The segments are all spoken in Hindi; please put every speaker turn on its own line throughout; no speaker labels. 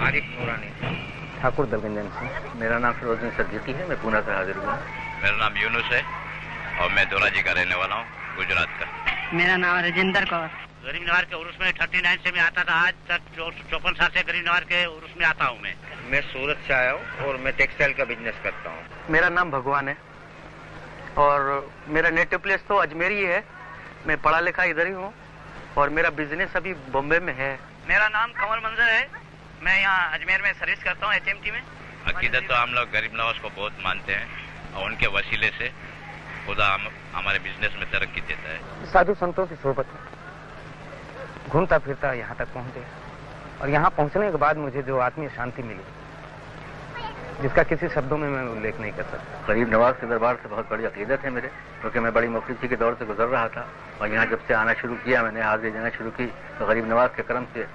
आरिफ नूरानी
ठाकुर दलगंजन से।
मेरा नाम फिरोजुद्दीन सज्जती है, मैं पूना से हाजिर हुआ।
मेरा नाम यूनुस है और मैं धोराजी का रहने वाला हूँ, गुजरात का।
मेरा नाम राजेंद्र कौर।
गरीब नवाज के उर्स में 39 से मैं आता था, आज तक 54 साल से गरीब नवाज के उर्स में आता हूँ।
मैं सूरत से आया हूँ और मैं टेक्सटाइल का बिजनेस करता हूँ।
मेरा नाम भगवान है और मेरा नेटिव प्लेस तो अजमेर ही है। मैं पढ़ा लिखा इधर ही हूँ और मेरा बिजनेस अभी बॉम्बे में है।
मेरा नाम कमल मंजर है, मैं यहाँ अजमेर में सर्विस करता हूँ HMT में।
अकीदत तो हम लोग गरीब नवाज को बहुत मानते हैं और उनके वसीले से खुदा हमारे बिजनेस में तरक्की देता है।
साधु संतों की सोबत में घूमता फिरता यहाँ तक पहुँचे और यहाँ पहुँचने के बाद मुझे जो आत्मीय शांति मिली, जिसका किसी शब्दों में मैं उल्लेख नहीं कर सकता।
गरीब नवाज के दरबार से बहुत बड़ी अकीदत है मेरे, क्योंकि मैं बड़ी मुफलिसी के दौर से गुजर रहा था और यहाँ जब से आना शुरू किया, मैंने हाजिरी देना शुरू की, तो गरीब नवाज के करम से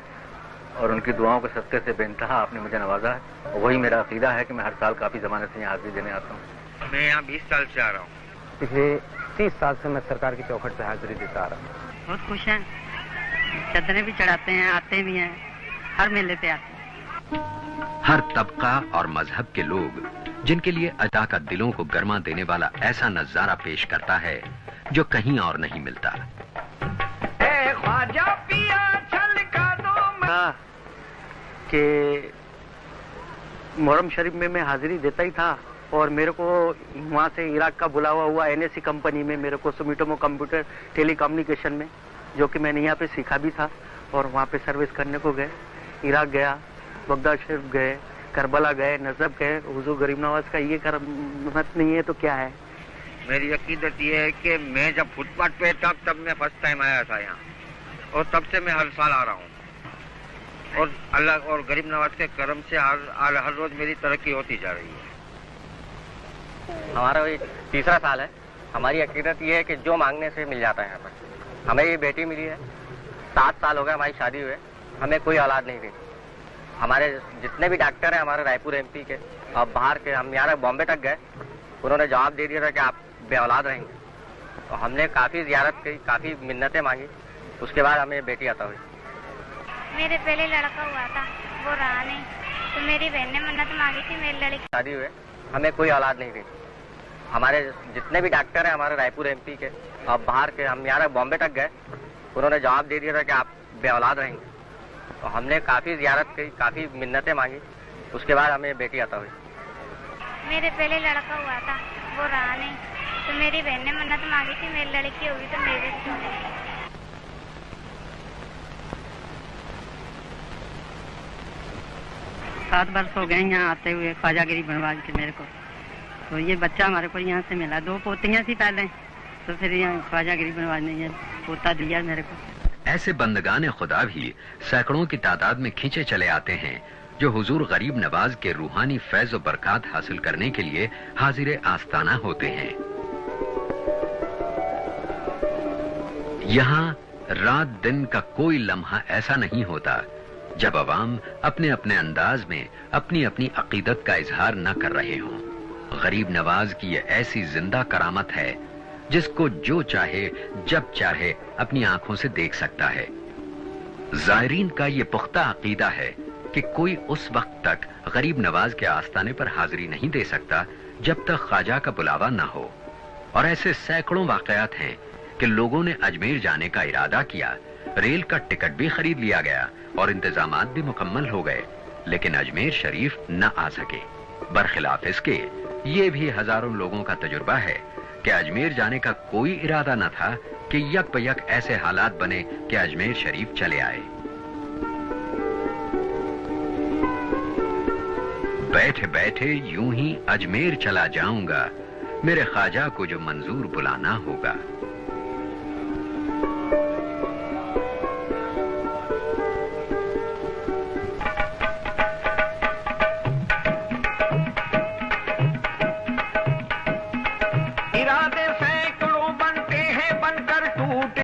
और उनकी दुआओं के सत्ते से बेइंतहा आपने मुझे नवाजा है। और वही मेरा अकीदा है कि मैं हर साल काफी जमाने से यहाँ हाजिरी देने आता हूँ।
मैं यहाँ 20 साल से आ रहा हूँ।
पिछले 30 साल से मैं सरकार की चौखट पे हाजिरी देता आ रहा हूँ।
बहुत खुश हैं, चादरें भी चढ़ाते हैं, आते भी हैं, हर मेले पे आते हैं।
हर तबका और मजहब के लोग जिनके लिए अदा का दिलों को गरमा देने वाला ऐसा नजारा पेश करता है जो कहीं और नहीं मिलता।
कि मुहर्रम शरीफ में मैं हाजिरी देता ही था और मेरे को वहाँ से इराक का बुलावा हुआ NSC कंपनी में, मेरे को सुमिटोमो कंप्यूटर टेलीकम्युनिकेशन में, जो कि मैंने यहाँ पे सीखा भी था और वहाँ पे सर्विस करने को गए। इराक गया, बगदाद शरीफ गए, करबला गए, नजब गए। हुजूर गरीब नवाज का ये करमत नहीं है तो क्या है?
मेरी अकीदत ये है कि मैं जब फुटपाथ पे था तब मैं फर्स्ट टाइम आया था यहाँ और तब से मैं हर साल आ रहा हूँ और अल्लाह और गरीब नवाज के करम से हर रोज मेरी तरक्की होती जा रही है।
हमारा वही तीसरा साल है। हमारी अकीदत ये है कि जो मांगने से मिल जाता है। यहाँ पर हमें ये बेटी मिली है, 7 साल हो गए हमारी शादी हुए, हमें कोई औलाद नहीं थी। हमारे जितने भी डॉक्टर हैं हमारे रायपुर MP के और बाहर के, हम यहाँ बॉम्बे तक गए, उन्होंने जवाब दे दिया था कि आप बे औलाद रहेंगे। तो हमने काफी जियारत की, काफी मिन्नतें मांगी, उसके बाद हमें बेटी अता हुई।
मेरे पहले लड़का हुआ था, वो रहा नहीं, तो मेरी बहन ने मन्नत मांगी थी मेरी लड़की।
शादी हुए, हमें कोई औलाद नहीं थी। हमारे जितने भी डॉक्टर हैं हमारे रायपुर MP के और बाहर के, हम यहाँ बॉम्बे तक गए, उन्होंने जवाब दे दिया था कि आप बे औलाद रहेंगे। तो हमने काफी जियारत की, काफी मिन्नतें मांगी, उसके बाद हमें बेटी अता हुई।
मेरे पहले लड़का हुआ था, वो रहा नहीं, तो मेरी बहन ने मन्नत मांगी थी मेरी लड़की होगी तो मेरे भी होगी।
7 वर्ष हो गए यहाँ आते हुए ख्वाजागिरी बनवाज के मेरे को। तो ये बच्चा हमारे को यहाँ से मिला, 2 पोतियाँ थी पहले, तो फिर यहाँ ख्वाजागिरी बनवाज ने ये पोता दिया मेरे को।
ऐसे बंदगान खुदा भी सैकड़ों की तादाद में खींचे चले आते हैं जो हुजूर गरीब नवाज के रूहानी फैज और बरकत हासिल करने के लिए हाजिर आस्ताना होते हैं। यहाँ रात दिन का कोई लम्हा ऐसा नहीं होता जब अवाम अपने अपने अंदाज में अपनी अपनी अकीदत का इजहार न कर रहे हों। गरीब नवाज की यह ऐसी जिंदा करामत है जिसको जो चाहे जब चाहे अपनी आंखों से देख सकता है। जायरीन का यह पुख्ता अकीदा है कि कोई उस वक्त तक गरीब नवाज के आस्ताने पर हाजिरी नहीं दे सकता जब तक ख्वाजा का बुलावा न हो। और ऐसे सैकड़ों वाकयात हैं कि लोगों ने अजमेर जाने का इरादा किया, रेल का टिकट भी खरीद लिया गया और इंतजामात भी मुकम्मल हो गए, लेकिन अजमेर शरीफ न आ सके। बरखिलाफ इसके ये भी हजारों लोगों का तजुर्बा है कि अजमेर जाने का कोई इरादा न था कि यक बयक ऐसे हालात बने कि अजमेर शरीफ चले आए। बैठे बैठे यूं ही अजमेर चला जाऊंगा, मेरे ख्वाजा को जो मंजूर बुलाना होगा।